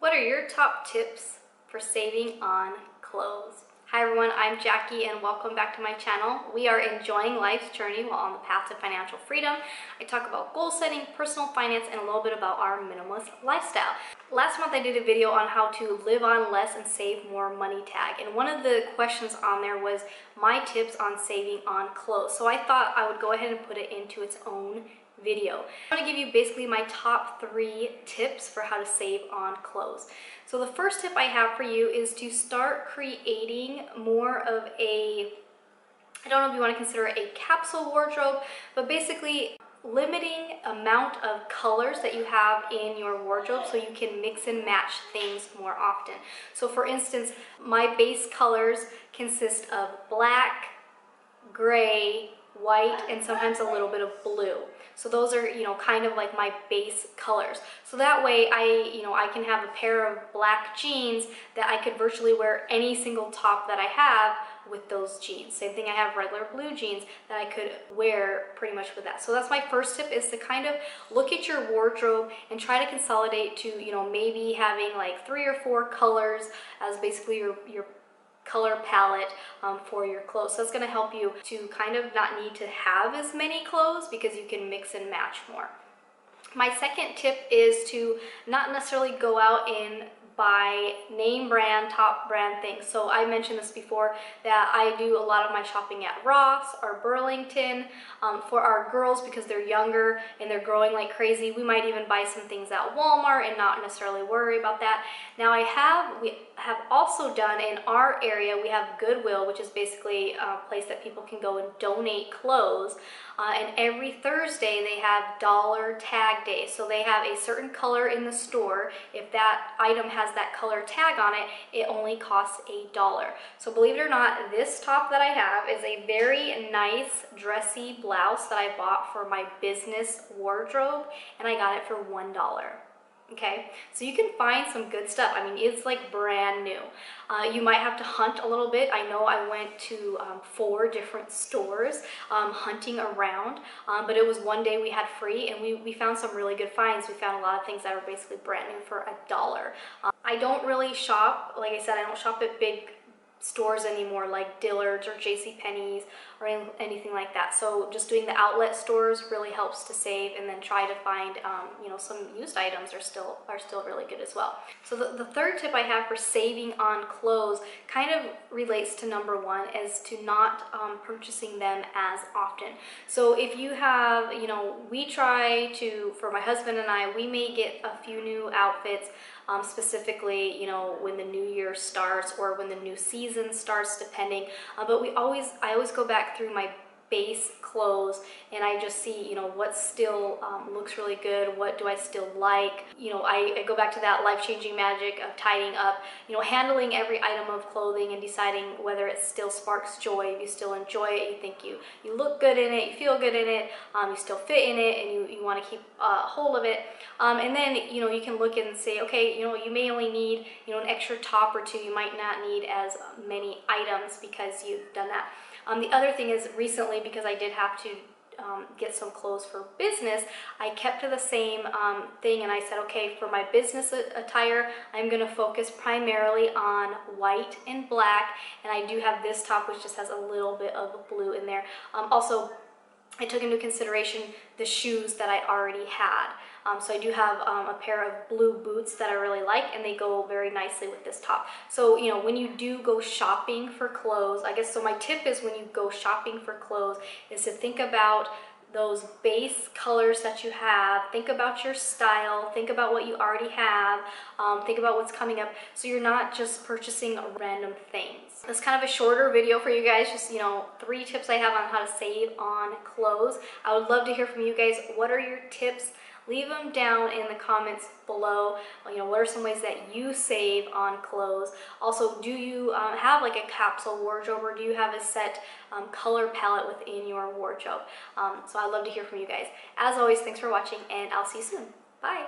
What are your top tips for saving on clothes? Hi everyone, I'm Jackie and welcome back to my channel. We are enjoying life's journey while on the path to financial freedom. I talk about goal setting, personal finance, and a little bit about our minimalist lifestyle. Last month I did a video on how to live on less and save more money tag, and one of the questions on there was my tips on saving on clothes. So I thought I would go ahead and put it into its own video. I'm going to give you basically my top 3 tips for how to save on clothes. So the first tip I have for you is to start creating more of a, I don't know if you want to consider it a capsule wardrobe, but basically limiting amount of colors that you have in your wardrobe so you can mix and match things more often. So for instance, my base colors consist of black, gray, white, and sometimes a little bit of blue. So those are, kind of like my base colors. So that way I can have a pair of black jeans that I could virtually wear any single top that I have with those jeans. Same thing, I have regular blue jeans that I could wear pretty much with that. So that's my first tip, is to kind of look at your wardrobe and try to consolidate to, maybe having like 3 or 4 colors as basically your color palette for your clothes. So that's going to help you to kind of not need to have as many clothes because you can mix and match more. My second tip is to not necessarily go out and buy name brand, top brand things. So I mentioned this before that I do a lot of my shopping at Ross or Burlington. For our girls, because they're younger and they're growing like crazy, we might even buy some things at Walmart and not necessarily worry about that. Now we have also done in our area, we have Goodwill, which is basically a place that people can go and donate clothes. And every Thursday they have dollar tag day. So they have a certain color in the store. If that item has that color tag on it, it only costs $1. So believe it or not, this top that I have is a very nice dressy blouse that I bought for my business wardrobe, and I got it for $1. Okay, so you can find some good stuff. I mean, it's like brand new. You might have to hunt a little bit. I know I went to 4 different stores hunting around, but it was one day we had free, and we found some really good finds. We found a lot of things that are basically brand new for $1. I don't really shop, like I said, I don't shop at big stores anymore like Dillard's or JCPenney's or anything like that. So just doing the outlet stores really helps to save, and then try to find some used items are still really good as well. So the third tip I have for saving on clothes kind of relates to number 1, is to not purchasing them as often. So if you have, we try to, for my husband and I, we may get a few new outfits specifically, when the new year starts or when the new season starts, depending. But I always go back through my base clothes and I just see, what still looks really good, what do I still like. I go back to that life-changing magic of tidying up, handling every item of clothing and deciding whether it still sparks joy, if you still enjoy it, you think you look good in it, you feel good in it, you still fit in it, and you want to keep hold of it. And then, you can look and say, okay, you may only need, an extra top or 2. You might not need as many items because you've done that. The other thing is, recently, because I did have to get some clothes for business, I kept to the same thing, and I said, okay, for my business attire, I'm going to focus primarily on white and black, and I do have this top which just has a little bit of blue in there. Also, I took into consideration the shoes that I already had. So I do have a pair of blue boots that I really like, and they go very nicely with this top. So, when you do go shopping for clothes, I guess, so my tip is, when you go shopping for clothes, is to think about those base colors that you have, think about your style, think about what you already have, think about what's coming up, so you're not just purchasing random things. That's kind of a shorter video for you guys, just 3 tips I have on how to save on clothes. I would love to hear from you guys. What are your tips? Leave them down in the comments below. What are some ways that you save on clothes? Also, do you have like a capsule wardrobe, or do you have a set color palette within your wardrobe? So I'd love to hear from you guys. As always, thanks for watching, and I'll see you soon. Bye.